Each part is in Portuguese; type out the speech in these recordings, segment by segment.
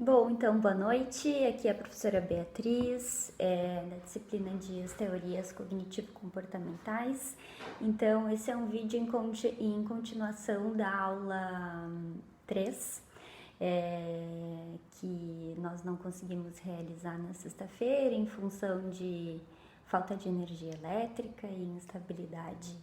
Bom, então, boa noite. Aqui é a professora Beatriz, da disciplina de Teorias Cognitivo-Comportamentais. Então, esse é um vídeo em continuação da aula 3, que nós não conseguimos realizar na sexta-feira em função de falta de energia elétrica e instabilidade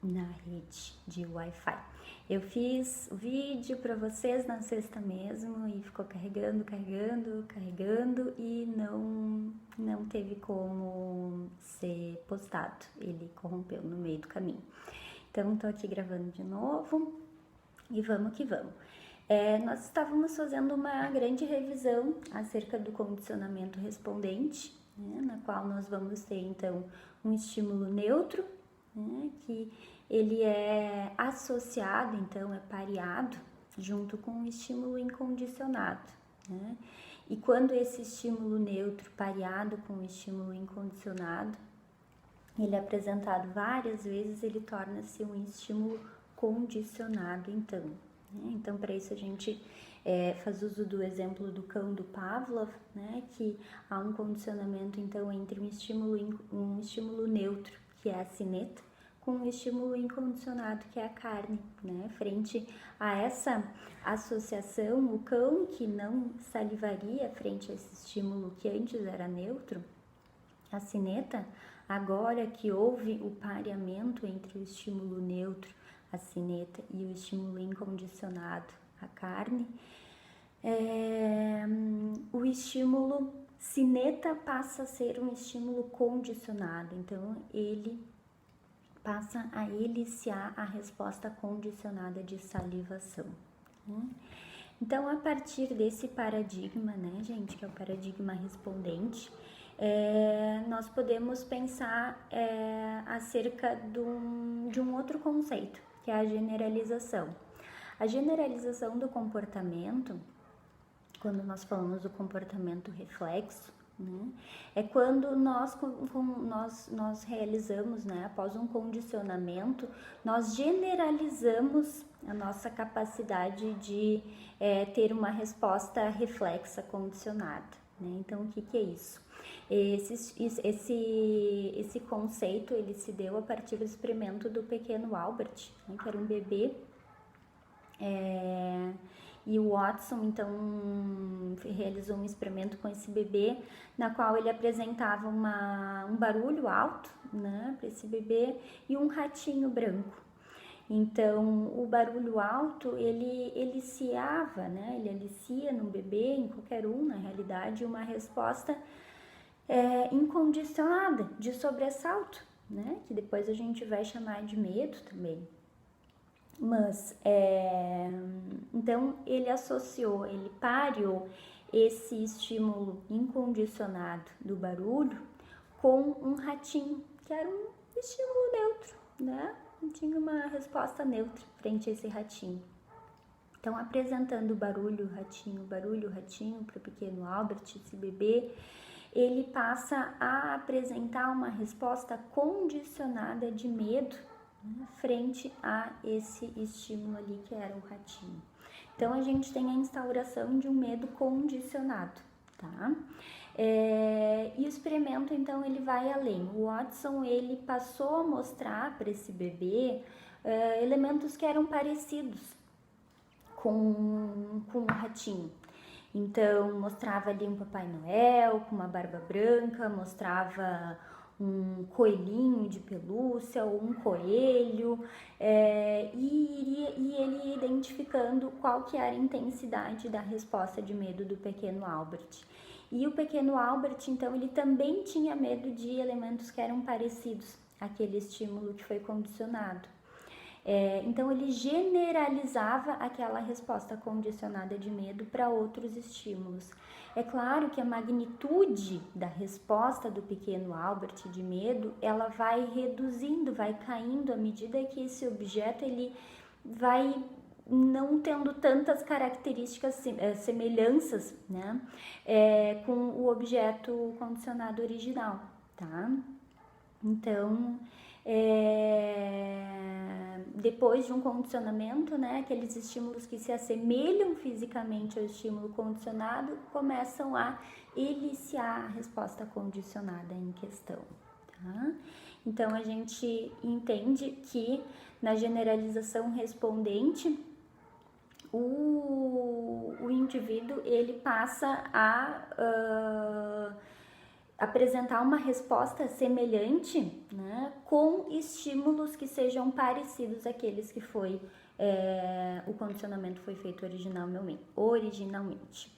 na rede de Wi-Fi. Eu fiz o vídeo para vocês na sexta mesmo e ficou carregando e não teve como ser postado. Ele corrompeu no meio do caminho. Então, estou aqui gravando de novo e vamos que vamos. Nós estávamos fazendo uma grande revisão acerca do condicionamento respondente, né, na qual nós vamos ter então um estímulo neutro, né, que ele é associado, então é pareado junto com um estímulo incondicionado, né? E quando esse estímulo neutro pareado com o estímulo incondicionado, ele é apresentado várias vezes, ele torna-se um estímulo condicionado, então. Né? Então, para isso a gente faz uso do exemplo do cão do Pavlov, né? Que há um condicionamento, então, entre um estímulo neutro, que é a cineta, com um estímulo incondicionado, que é a carne, né? Frente a essa associação, o cão que não salivaria frente a esse estímulo que antes era neutro, a cineta, agora que houve o pareamento entre o estímulo neutro, a cineta, e o estímulo incondicionado, a carne, o estímulo cineta passa a ser um estímulo condicionado, então ele passa a eliciar a resposta condicionada de salivação. Né? Então, a partir desse paradigma, né, gente, que é o paradigma respondente, nós podemos pensar acerca de um outro conceito, que é a generalização. A generalização do comportamento, quando nós falamos do comportamento reflexo, né, é quando nós realizamos, né, após um condicionamento, nós generalizamos a nossa capacidade de ter uma resposta reflexa condicionada. Né? Então, o que é isso? Esse conceito ele se deu a partir do experimento do pequeno Albert, né, que era um bebê, e o Watson, então, realizou um experimento com esse bebê, na qual ele apresentava um barulho alto, né, para esse bebê e um ratinho branco. Então, o barulho alto, ele eliciava, né, ele alicia no bebê, em qualquer um, na realidade, uma resposta incondicionada, de sobressalto, né, que depois a gente vai chamar de medo também. Mas, então, ele associou, ele pareou esse estímulo incondicionado do barulho com um ratinho, que era um estímulo neutro, né? Tinha uma resposta neutra frente a esse ratinho. Então, apresentando o barulho, ratinho para o pequeno Albert, esse bebê, ele passa a apresentar uma resposta condicionada de medo, né, frente a esse estímulo ali que era o ratinho. Então, a gente tem a instauração de um medo condicionado, tá? E o experimento, então, ele vai além. O Watson, ele passou a mostrar para esse bebê elementos que eram parecidos com o ratinho. Então, mostrava ali um Papai Noel com uma barba branca, mostrava um coelhinho de pelúcia ou um coelho, e ele ia identificando qual que era a intensidade da resposta de medo do pequeno Albert. E o pequeno Albert, então, ele também tinha medo de elementos que eram parecidos àquele estímulo que foi condicionado. Então, ele generalizava aquela resposta condicionada de medo para outros estímulos. É claro que a magnitude da resposta do pequeno Albert de medo, ela vai reduzindo, vai caindo à medida que esse objeto ele vai não tendo tantas características, semelhanças, né, com o objeto condicionado original, tá? Então, Depois de um condicionamento, né, aqueles estímulos que se assemelham fisicamente ao estímulo condicionado começam a eliciar a resposta condicionada em questão, tá? Então, a gente entende que na generalização respondente, o indivíduo ele passa a apresentar uma resposta semelhante, né, com estímulos que sejam parecidos àqueles que o condicionamento foi feito originalmente.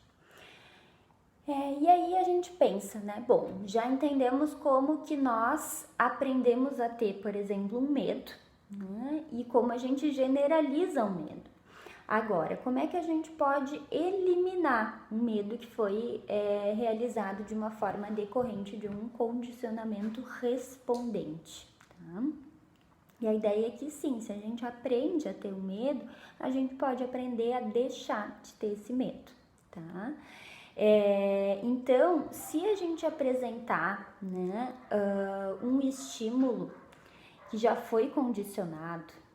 E aí a gente pensa, né, bom, já entendemos como que nós aprendemos a ter, por exemplo, um medo, né, e como a gente generaliza o medo. Agora, como é que a gente pode eliminar um medo que foi realizado de uma forma decorrente de um condicionamento respondente, tá? E a ideia é que sim, se a gente aprende a ter o medo, a gente pode aprender a deixar de ter esse medo, tá? Então, se a gente apresentar, né, um estímulo que já foi condicionado,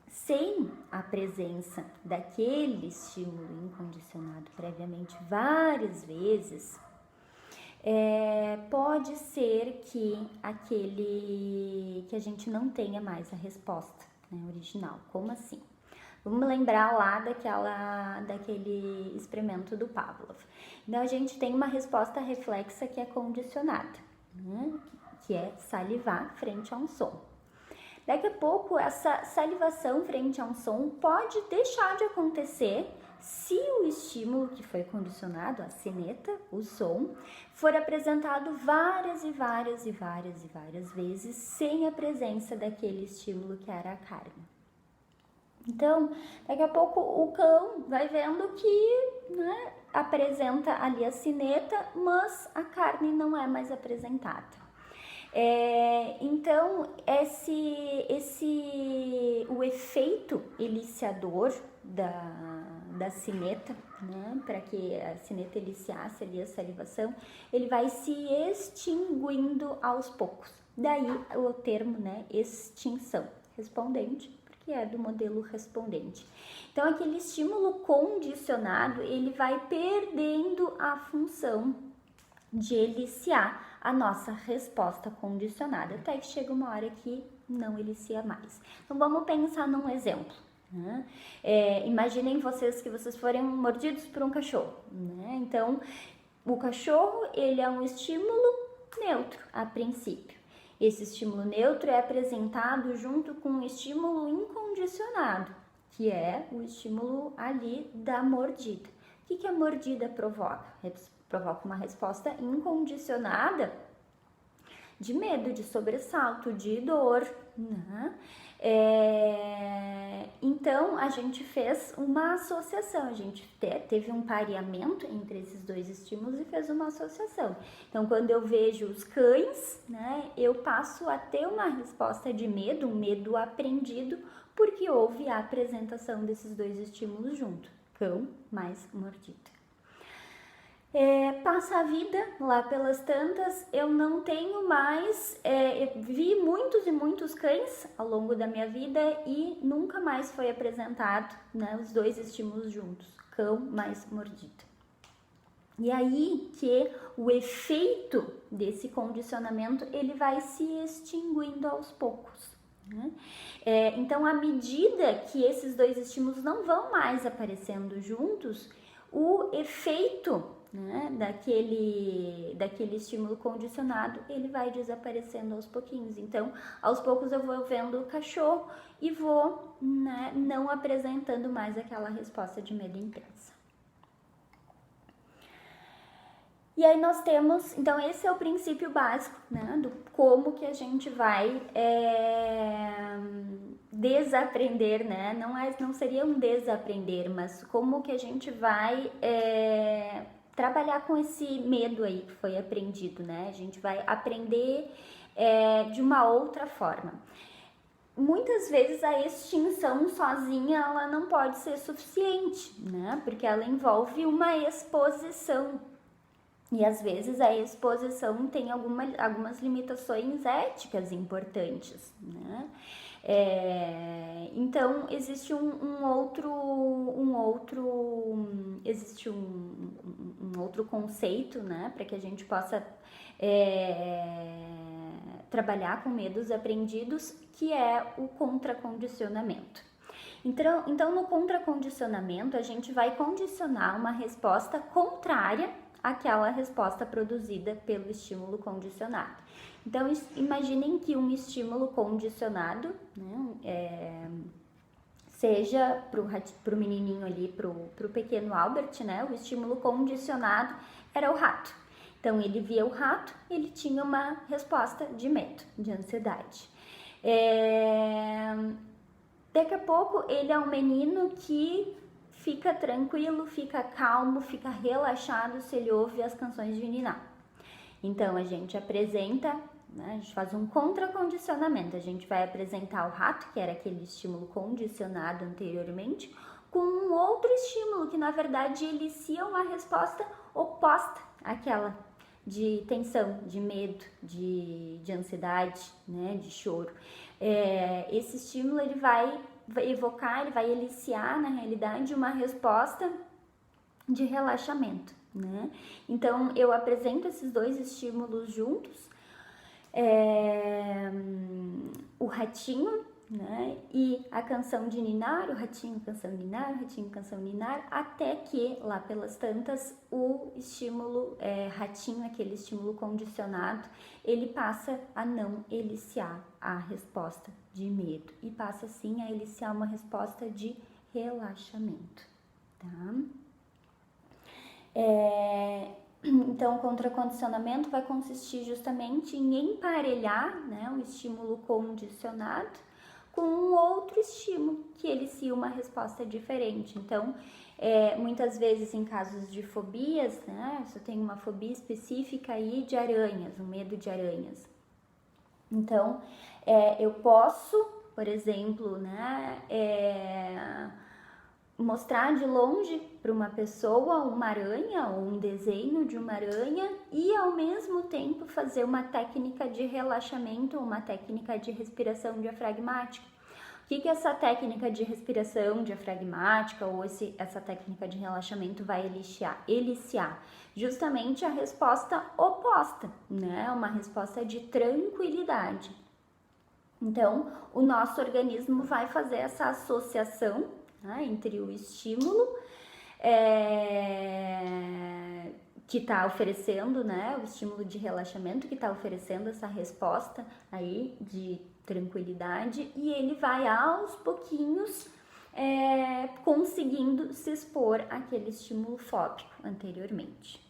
sem a presença daquele estímulo incondicionado previamente várias vezes, pode ser que a gente não tenha mais a resposta, né, original. Como assim? Vamos lembrar lá daquele experimento do Pavlov. Então, a gente tem uma resposta reflexa que é condicionada, né, que é salivar frente a um som. Daqui a pouco, essa salivação frente a um som pode deixar de acontecer se o estímulo que foi condicionado, a sineta, o som, for apresentado várias vezes sem a presença daquele estímulo que era a carne. Então, daqui a pouco o cão vai vendo que, né, apresenta ali a sineta, mas a carne não é mais apresentada. Então, o efeito eliciador da sineta, né, para que a sineta eliciasse ali a salivação, ele vai se extinguindo aos poucos. Daí o termo, né, extinção respondente, porque é do modelo respondente. Então, aquele estímulo condicionado, ele vai perdendo a função de eliciar a nossa resposta condicionada, até que chega uma hora que não elicia mais. Então, vamos pensar num exemplo, né? Imaginem que vocês forem mordidos por um cachorro, né? Então, o cachorro, ele é um estímulo neutro, a princípio. Esse estímulo neutro é apresentado junto com um estímulo incondicionado, que é o estímulo ali da mordida. O que a mordida provoca? Provoca uma resposta incondicionada de medo, de sobressalto, de dor, né? Então, a gente fez uma associação, a gente teve um pareamento entre esses dois estímulos e fez uma associação. Então, quando eu vejo os cães, né, eu passo a ter uma resposta de medo, um medo aprendido, porque houve a apresentação desses dois estímulos junto, cão mais mordida. Passa a vida, lá pelas tantas, eu não tenho mais, vi muitos e muitos cães ao longo da minha vida e nunca mais foi apresentado, né, os dois estímulos juntos, cão mais mordida. E aí que o efeito desse condicionamento, ele vai se extinguindo aos poucos, né? Então, à medida que esses dois estímulos não vão mais aparecendo juntos, o efeito, né, daquele estímulo condicionado, ele vai desaparecendo aos pouquinhos. Então, aos poucos eu vou vendo o cachorro e vou, né, não apresentando mais aquela resposta de medo intensa. E aí nós temos, então esse é o princípio básico, né, do como que a gente vai desaprender, né, não seria um desaprender, mas como que a gente vai trabalhar com esse medo aí que foi aprendido, né, a gente vai aprender de uma outra forma. Muitas vezes a extinção sozinha, ela não pode ser suficiente, né, porque ela envolve uma exposição. E às vezes a exposição tem algumas limitações éticas importantes, né? Então existe existe um outro conceito, né, para que a gente possa trabalhar com medos aprendidos, que é o contracondicionamento. Então, no contracondicionamento, a gente vai condicionar uma resposta contrária àquela resposta produzida pelo estímulo condicionado. Então, imaginem que um estímulo condicionado, né, seja para o menininho ali, para o pequeno Albert, né, o estímulo condicionado era o rato. Então, ele via o rato, ele tinha uma resposta de medo, de ansiedade. Daqui a pouco, ele é um menino que fica tranquilo, fica calmo, fica relaxado se ele ouve as canções de Niná. Então, a gente apresenta, né, a gente faz um contracondicionamento. A gente vai apresentar o rato, que era aquele estímulo condicionado anteriormente, com um outro estímulo que, na verdade, elicia uma resposta oposta àquela de tensão, de medo, de ansiedade, né, de choro. Esse estímulo ele vai evocar, ele vai eliciar, na realidade, uma resposta de relaxamento, né? Então, eu apresento esses dois estímulos juntos, o ratinho, né, e a canção de ninar, o ratinho, canção ninar, o ratinho, canção ninar, até que lá pelas tantas o estímulo ratinho, aquele estímulo condicionado, ele passa a não eliciar a resposta de medo e passa sim a eliciar uma resposta de relaxamento, tá? Então, o contracondicionamento vai consistir justamente em emparelhar, né, um estímulo condicionado com um outro estímulo que elicia uma resposta diferente. Então, muitas vezes em casos de fobias, né, se eu tenho uma fobia específica aí de aranhas, um medo de aranhas. Então, eu posso, por exemplo, né, mostrar de longe para uma pessoa uma aranha ou um desenho de uma aranha e ao mesmo tempo fazer uma técnica de relaxamento, uma técnica de respiração diafragmática. O que essa técnica de respiração diafragmática ou essa técnica de relaxamento vai eliciar? Justamente a resposta oposta, né? Uma resposta de tranquilidade. Então, o nosso organismo vai fazer essa associação, né, entre o estímulo que está oferecendo, né, o estímulo de relaxamento que está oferecendo essa resposta aí de tranquilidade, e ele vai aos pouquinhos conseguindo se expor àquele estímulo fóbico anteriormente.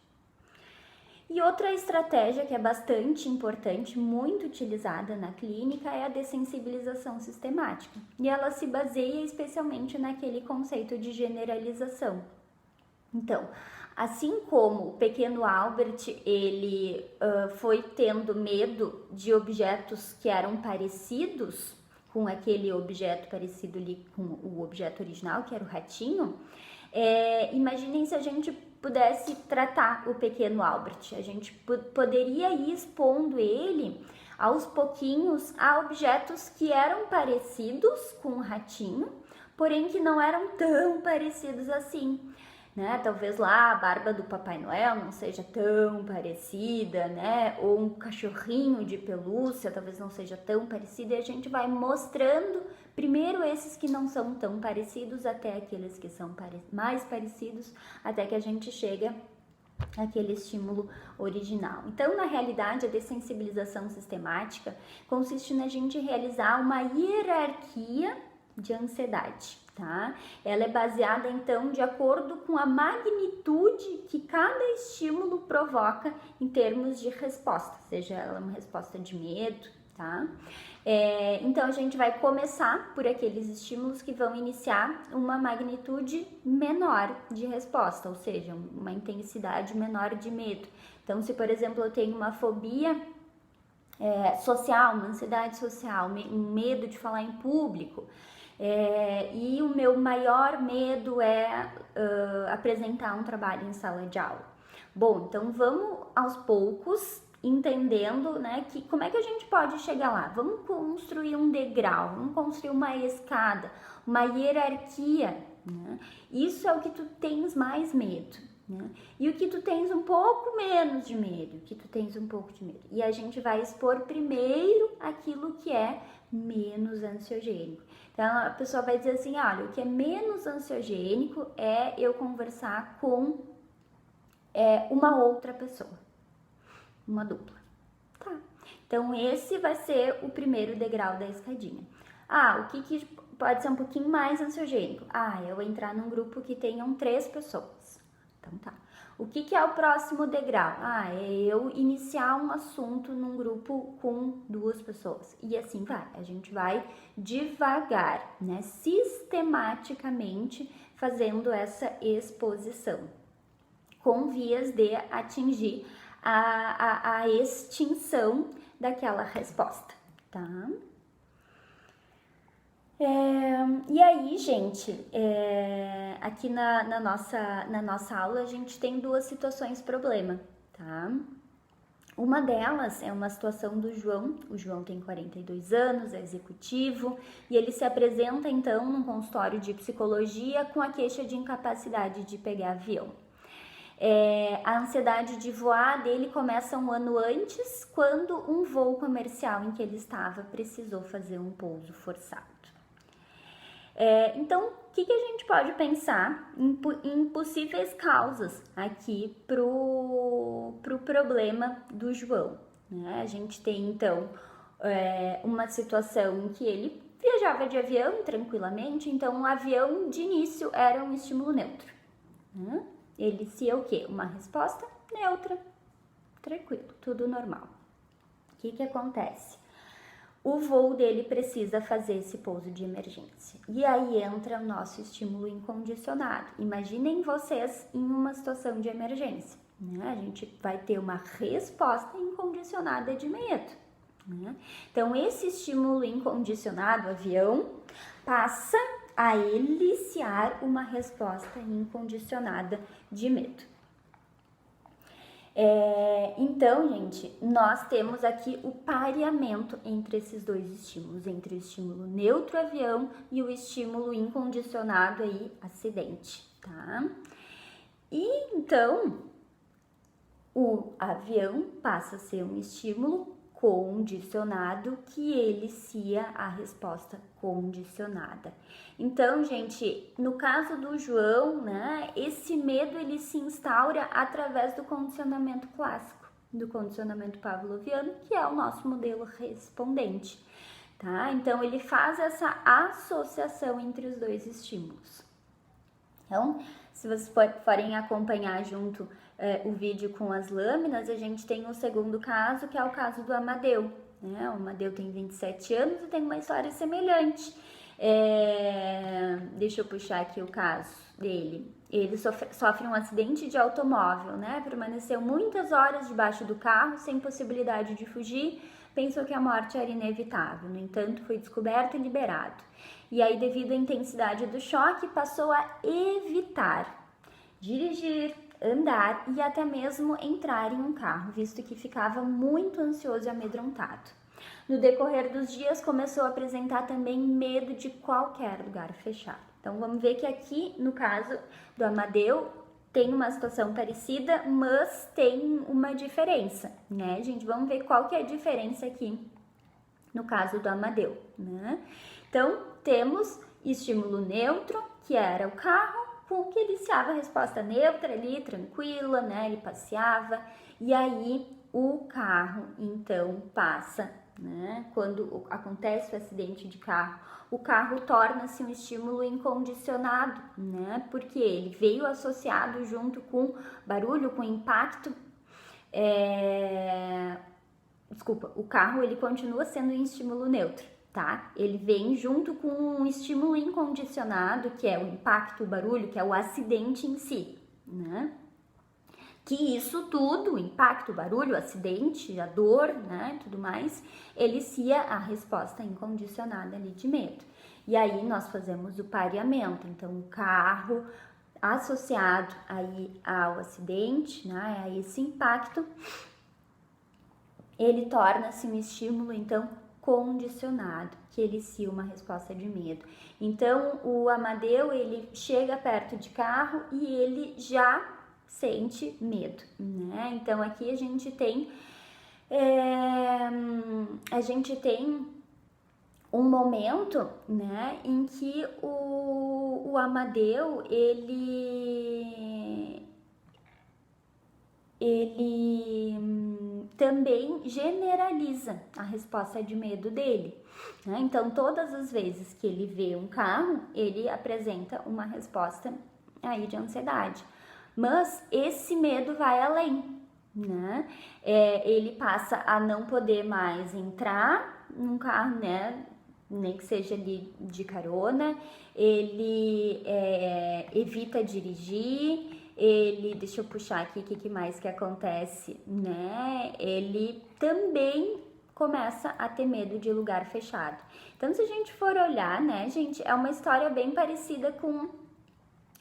E outra estratégia que é bastante importante, muito utilizada na clínica, é a dessensibilização sistemática. E ela se baseia especialmente naquele conceito de generalização. Então, assim como o pequeno Albert, ele foi tendo medo de objetos que eram parecidos com aquele objeto parecido ali com o objeto original, que era o ratinho, imaginem se a gente pudesse tratar o pequeno Albert. A gente poderia ir expondo ele aos pouquinhos a objetos que eram parecidos com o ratinho, porém que não eram tão parecidos assim, né? Talvez lá a barba do Papai Noel não seja tão parecida, né? Ou um cachorrinho de pelúcia talvez não seja tão parecido, e a gente vai mostrando primeiro esses que não são tão parecidos até aqueles que são mais parecidos, até que a gente chega àquele estímulo original. Então, na realidade, a dessensibilização sistemática consiste na gente realizar uma hierarquia de ansiedade, tá? Ela é baseada, então, de acordo com a magnitude que cada estímulo provoca em termos de resposta, seja ela uma resposta de medo, tá? Então, a gente vai começar por aqueles estímulos que vão iniciar uma magnitude menor de resposta, ou seja, uma intensidade menor de medo. Então, se, por exemplo, eu tenho uma fobia social, uma ansiedade social, um medo de falar em público, e o meu maior medo é apresentar um trabalho em sala de aula. Bom, então vamos aos poucos entendendo, né, que como é que a gente pode chegar lá. Vamos construir um degrau, vamos construir uma escada, uma hierarquia, né? Isso é o que tu tens mais medo, né? E o que tu tens um pouco menos de medo, E a gente vai expor primeiro aquilo que é menos ansiogênico. Então a pessoa vai dizer assim, olha, o que é menos ansiogênico é eu conversar com uma outra pessoa, uma dupla. Tá. Então esse vai ser o primeiro degrau da escadinha. O que pode ser um pouquinho mais ansiogênico? Eu entrar num grupo que tenham 3 pessoas. Então tá. O que é o próximo degrau? É eu iniciar um assunto num grupo com 2 pessoas. E assim vai. A gente vai devagar, né? Sistematicamente fazendo essa exposição, com vias de atingir a extinção daquela resposta, tá? E aí, gente, aqui na nossa aula a gente tem 2 situações problema, tá? Uma delas é uma situação do João. O João tem 42 anos, é executivo, e ele se apresenta então num consultório de psicologia com a queixa de incapacidade de pegar avião. A ansiedade de voar dele começa um ano antes, quando um voo comercial em que ele estava precisou fazer um pouso forçado. Então, o que a gente pode pensar em possíveis causas aqui pro problema do João, né? A gente tem, então, uma situação em que ele viajava de avião tranquilamente, então o avião de início era um estímulo neutro, né? Ele se é o quê? Uma resposta neutra, tranquilo, tudo normal. O que acontece? O voo dele precisa fazer esse pouso de emergência. E aí entra o nosso estímulo incondicionado. Imaginem vocês em uma situação de emergência, né? A gente vai ter uma resposta incondicionada de medo, né? Então, esse estímulo incondicionado, avião, passa a eliciar uma resposta incondicionada de medo. Então, gente, nós temos aqui o pareamento entre esses 2 estímulos, entre o estímulo neutro avião e o estímulo incondicionado aí, acidente, tá? E então, o avião passa a ser um estímulo condicionado que elicia a resposta condicionada. Então, gente, no caso do João, né, esse medo ele se instaura através do condicionamento clássico, do condicionamento pavloviano, que é o nosso modelo respondente, tá? Então, ele faz essa associação entre os 2 estímulos. Então, se vocês forem acompanhar junto o vídeo com as lâminas, a gente tem o segundo caso, que é o caso do Amadeu, né? O Amadeu tem 27 anos e tem uma história semelhante. Deixa eu puxar aqui o caso dele. Ele sofre um acidente de automóvel, né? Permaneceu muitas horas debaixo do carro, sem possibilidade de fugir, pensou que a morte era inevitável. No entanto, foi descoberto e liberado. E aí, devido à intensidade do choque, passou a evitar dirigir, andar e até mesmo entrar em um carro, visto que ficava muito ansioso e amedrontado. No decorrer dos dias, começou a apresentar também medo de qualquer lugar fechado. Então, vamos ver que aqui, no caso do Amadeu, tem uma situação parecida, mas tem uma diferença, né, gente? Vamos ver qual que é a diferença aqui no caso do Amadeu, né? Então, temos estímulo neutro, que era o carro, com que iniciava a resposta neutra ali, tranquila, né? Ele passeava, e aí o carro, então, passa, né? Quando acontece o acidente de carro, o carro torna-se um estímulo incondicionado, né? Porque ele veio associado junto com barulho, com impacto. O carro ele continua sendo um estímulo neutro, tá? Ele vem junto com um estímulo incondicionado, que é o impacto, o barulho, que é o acidente em si, né? Que isso tudo, o impacto, o barulho, o acidente, a dor, né, tudo mais, elicia a resposta incondicionada ali de medo. E aí nós fazemos o pareamento. Então, o carro associado aí ao acidente, né, a esse impacto, ele torna-se um estímulo, então, condicionado, que inicia uma resposta de medo. Então, o Amadeu, ele chega perto de carro e ele já sente medo, né? Então, aqui a gente tem um momento, né, em que o Amadeu, ele também generaliza a resposta de medo dele, né? Então, todas as vezes que ele vê um carro, ele apresenta uma resposta aí de ansiedade. Mas esse medo vai além, né? Ele passa a não poder mais entrar num carro, né? Nem que seja ali de carona, ele evita dirigir, deixa eu puxar aqui o que mais que acontece, né? Ele também começa a ter medo de lugar fechado. Então, se a gente for olhar, né, gente, é uma história bem parecida com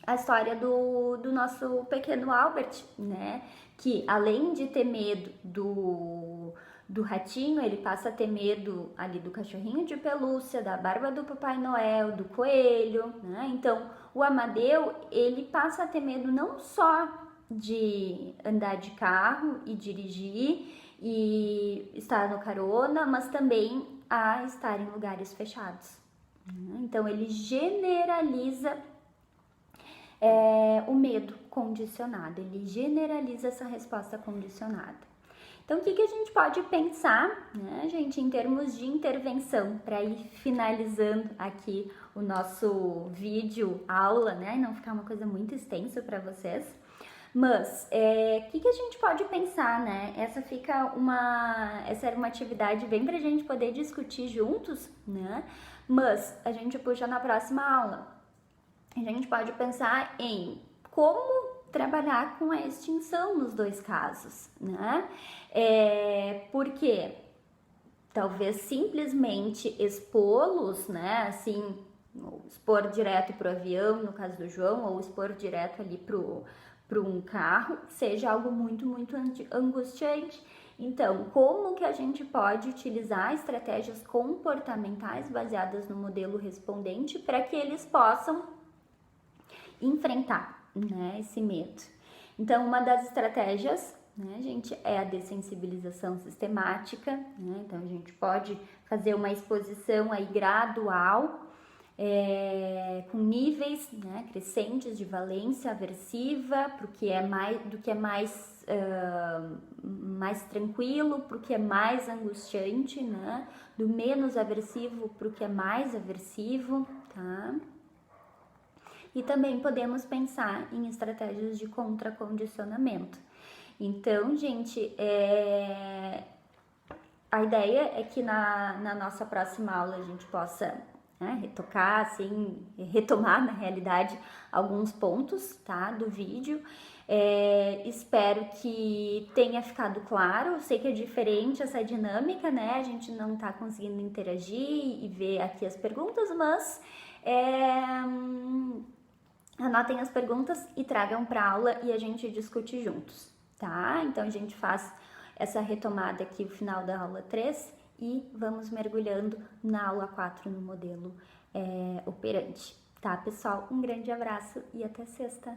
a história do nosso pequeno Albert, né? Que além de ter medo do ratinho, ele passa a ter medo ali do cachorrinho de pelúcia, da barba do Papai Noel, do coelho, né? Então, o Amadeu, ele passa a ter medo não só de andar de carro e dirigir e estar no carona, mas também a estar em lugares fechados, né? Então, ele generaliza o medo condicionado, ele generaliza essa resposta condicionada. Então, o que a gente pode pensar, né, gente, em termos de intervenção, para ir finalizando aqui o nosso vídeo aula, né, e não ficar uma coisa muito extensa para vocês. Mas, o que a gente pode pensar, né? Essa era uma atividade bem pra gente poder discutir juntos, né? Mas a gente puxa na próxima aula. A gente pode pensar em como trabalhar com a extinção nos dois casos, né? Porque talvez simplesmente expô-los, né? Assim, expor direto para o avião, no caso do João, ou expor direto ali para um carro, seja algo muito, muito angustiante. Então, como que a gente pode utilizar estratégias comportamentais baseadas no modelo respondente para que eles possam enfrentar, né, esse medo? Então, uma das estratégias, né, gente, é a dessensibilização sistemática, né? Então, a gente pode fazer uma exposição aí gradual, com níveis, né, crescentes de valência aversiva, para o que é mais tranquilo, para o que é mais angustiante, né? Do menos aversivo para o que é mais aversivo, tá? E também podemos pensar em estratégias de contracondicionamento. Então, gente, a ideia é que na nossa próxima aula a gente possa, né, retocar, assim, retomar na realidade alguns pontos, tá, do vídeo. Espero que tenha ficado claro. Eu sei que é diferente essa dinâmica, né? A gente não tá conseguindo interagir e ver aqui as perguntas, mas anotem as perguntas e tragam para aula e a gente discute juntos, tá? Então, a gente faz essa retomada aqui no final da aula 3 e vamos mergulhando na aula 4 no modelo operante, tá, pessoal? Um grande abraço e até sexta!